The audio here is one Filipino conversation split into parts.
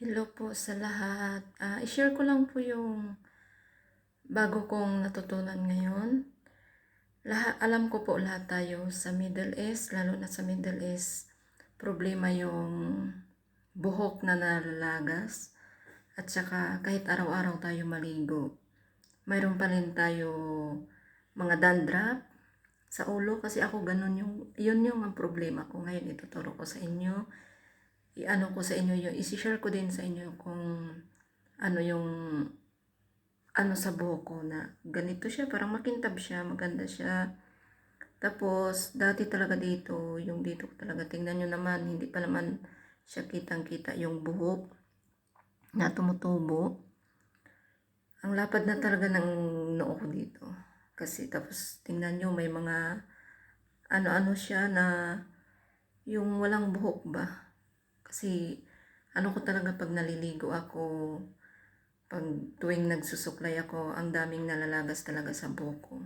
Hello po sa lahat. I-share ko lang po yung bago kong natutunan ngayon. Alam ko po lahat tayo sa Middle East, lalo na sa Middle East, problema yung buhok na nalalagas. At saka kahit araw-araw tayo maligo, mayroon pa rin tayo mga dandruff sa ulo. Kasi ako ganun yun yung ang problema ko. Ngayon ituturo ko sa inyo. I-ano ko sa inyo yung, isi-share ko din sa inyo kung ano yung sa buhok ko na ganito siya, parang makintab siya, maganda siya. Tapos, dati talaga dito, yung dito ko talaga, tingnan nyo naman, hindi pa naman siya kitang-kita yung buhok na tumutubo. Ang lapad na talaga ng noo ko dito. Kasi, tapos, tingnan nyo, may mga, ano-ano siya na, yung walang buhok ba? Kasi, ano ko talaga pag naliligo ako, pag tuwing nagsusuklay ako, ang daming nalalagas talaga sa buhok ko.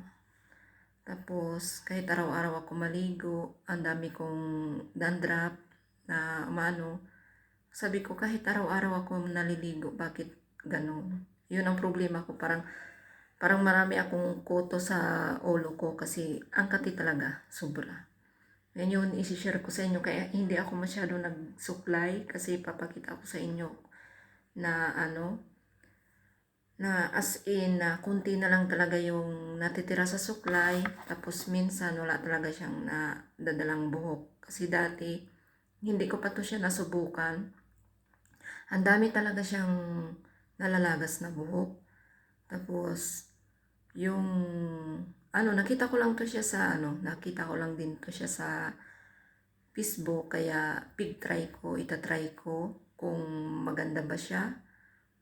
Tapos, kahit araw-araw ako maligo, ang dami kong dandruff na umano. Sabi ko, kahit araw-araw ako naliligo, bakit ganun? Yun ang problema ko. Parang marami akong kuto sa ulo ko kasi ang kati talaga, sobra. Yan yun, isi-share ko sa inyo. Kaya hindi ako masyado nagsuklay kasi papakita ko sa inyo na na as in na kunti na lang talaga yung natitira sa suklay, tapos minsan wala talaga siyang dadalang buhok. Kasi dati hindi ko pa to siya nasubukan. Ang dami talaga siyang nalalagas na buhok. Tapos yung nakita ko lang to siya sa nakita ko lang din to siya sa Facebook, kaya itatry ko kung maganda ba siya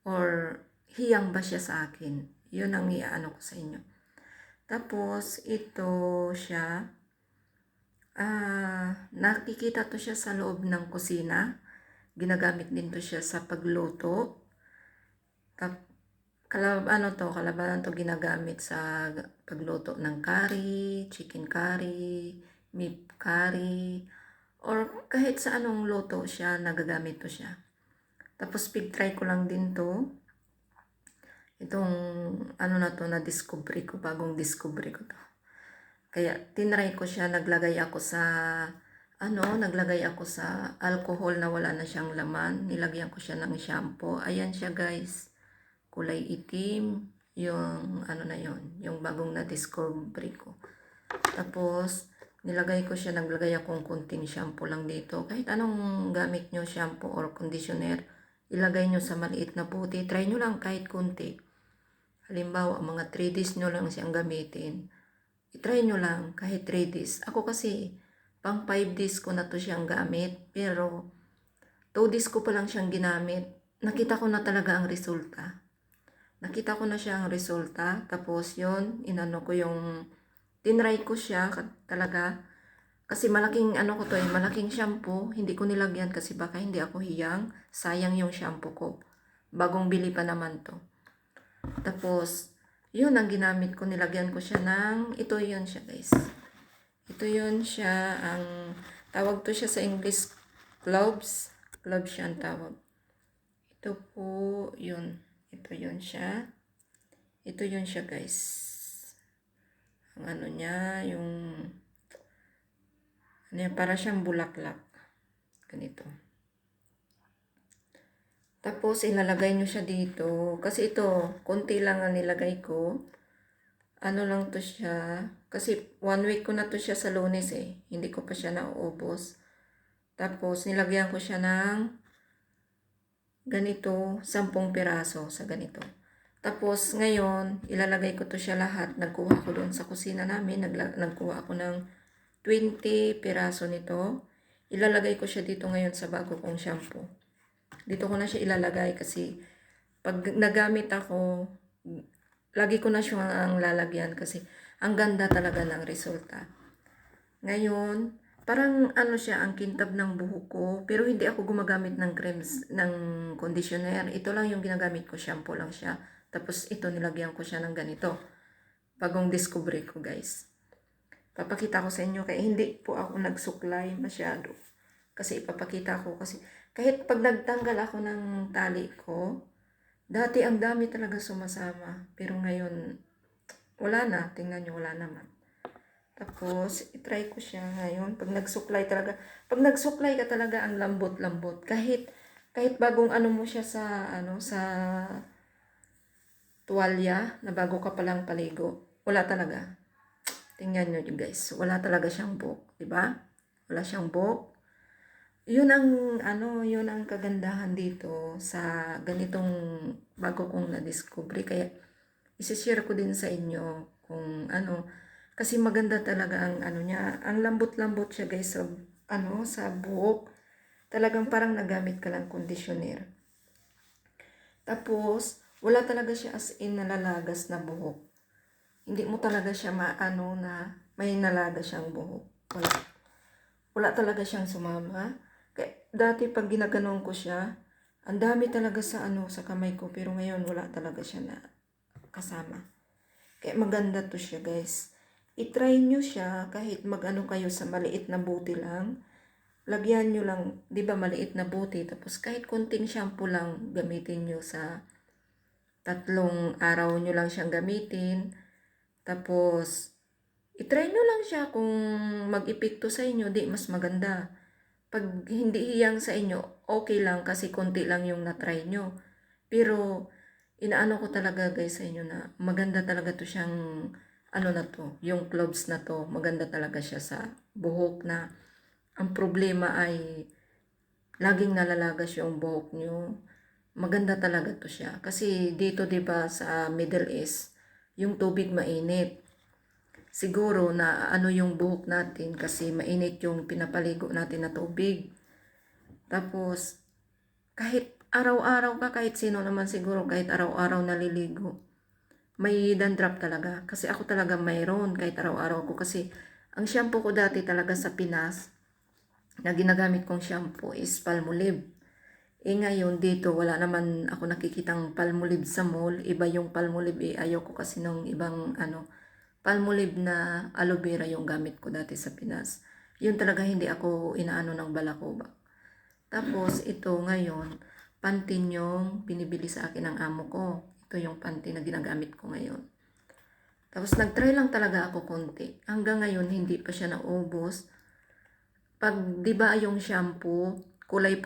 or hiyang ba siya sa akin. Yun ang iaano ko sa inyo. Tapos, ito siya, nakikita to siya sa loob ng kusina. Ginagamit din to siya sa pagluto. Kalabanan to ginagamit sa pagluto ng curry, chicken curry, meat curry, or kahit sa anong luto siya, nagagamit to siya. Tapos, try ko lang din to. Itong na-discovery ko, bagong discovery ko to. Kaya tinry ko siya, naglagay ako sa alcohol na wala na siyang laman. Nilagyan ko siya ng shampoo. Ayan siya guys, kulay itim, yung yung bagong na-discovery ko. Tapos, naglagay akong kunting shampoo lang dito. Kahit anong gamit nyo, shampoo or conditioner, ilagay nyo sa maliit na puti. Try nyo lang kahit kunti. Halimbawa, mga 3 days nyo lang siyang gamitin. I-try nyo lang kahit 3 days. Ako kasi, pang 5 days ko na to siyang gamit. Pero, 2 days ko pa lang siyang ginamit. Nakita ko na talaga ang resulta. Tapos yun, tinry ko siya talaga. Kasi malaking malaking shampoo. Hindi ko nilagyan kasi baka hindi ako hiyang. Sayang yung shampoo ko. Bagong bili pa naman to. Tapos, yun ang ginamit ko. Nilagyan ko siya ito yun siya guys. Ito yun siya, tawag to siya sa English, cloves. Cloves siya ang tawag. Ito po, yun. Ito yun siya. Ito yun siya guys. Ang niya, para siyang bulaklak. Ganito. Tapos, ilalagay nyo siya dito. Kasi ito, konti lang ang nilagay ko. Lang to siya. Kasi 1 week ko na to siya sa Lunes eh. Hindi ko pa siya nauubos. Tapos, nilagyan ko siya ng ganito, 10 piraso sa ganito. Tapos, ngayon, ilalagay ko to siya lahat. Nagkuha ko doon sa kusina namin. Nagkuha ako ng 20 piraso nito. Ilalagay ko siya dito ngayon sa bago kong shampoo. Dito ko na siya ilalagay kasi pag nagamit ako, lagi ko na siyang lalagyan kasi ang ganda talaga ng resulta. Ngayon, parang siya, ang kintab ng buhok ko, pero hindi ako gumagamit ng creams, ng conditioner. Ito lang yung ginagamit ko, shampoo lang siya. Tapos ito, nilagyan ko siya ng ganito. Bagong discovery ko guys. Papakita ko sa inyo, kaya hindi po ako nagsuklay masyado. Kasi ipapakita ko kasi Kahit pag nagtanggal ako ng tali ko, dati ang dami talaga sumasama. Pero ngayon, wala na. Tingnan nyo, wala naman. Tapos, itry ko siya ngayon. Pag nagsuklay ka talaga, ang lambot-lambot. Kahit bagong ano mo siya sa tuwalya, na bago ka palang paligo, wala talaga. Tingnan nyo guys, wala talaga siyang buhok, di ba? Wala siyang buhok. Yun ang kagandahan dito sa ganitong bago kong na-discover. Kaya, isi-share ko din sa inyo kung kasi maganda talaga ang niya. Ang lambot-lambot siya guys sa buhok. Talagang parang nagamit ka lang conditioner. Tapos, wala talaga siya as in nalalagas na buhok. Hindi mo talaga siya na may nalagas siyang buhok. Wala talaga siyang sumama. Kaya, dati pag ginaganon ko siya, ang dami talaga sa kamay ko. Pero ngayon, wala talaga siya na kasama. Kaya maganda to siya guys. I-try nyo siya kahit kayo sa maliit na buti lang. Lagyan nyo lang, di ba maliit na buti. Tapos kahit kunting shampoo lang gamitin nyo sa 3 araw nyo lang siyang gamitin. Tapos, i-try nyo lang siya kung mag-epekto sa inyo, di mas maganda. Pag hindi hiyang sa inyo, okay lang kasi konti lang yung na-try nyo. Pero, inaano ko talaga guys sa inyo na maganda talaga to siyang yung cloves na to, maganda talaga siya sa buhok na ang problema ay laging nalalagas yung buhok nyo. Maganda talaga to siya. Kasi dito 'di ba sa Middle East, yung tubig mainit. Siguro na yung buhok natin kasi mainit yung pinapaligo natin na tubig. Tapos kahit araw-araw ka, kahit sino naman siguro, kahit araw-araw naliligo, may dandruff talaga. Kasi ako talaga mayroon kahit araw-araw ko. Kasi ang shampoo ko dati talaga sa Pinas, na ginagamit kong shampoo is Palmolive. Ngayon dito, wala naman ako nakikitang Palmolive sa mall. Iba yung Palmolive Ayoko kasi nung ibang Palmolive na aloe vera yung gamit ko dati sa Pinas. Yun talaga hindi ako inaano ng balakoba. Tapos ito ngayon, Pantene yung binibili sa akin ng amo ko. Ito yung Pantene na ginagamit ko ngayon. Tapos nagtry lang talaga ako konti. Hanggang ngayon hindi pa siya naubos. Pag 'di ba yung shampoo, kulay puti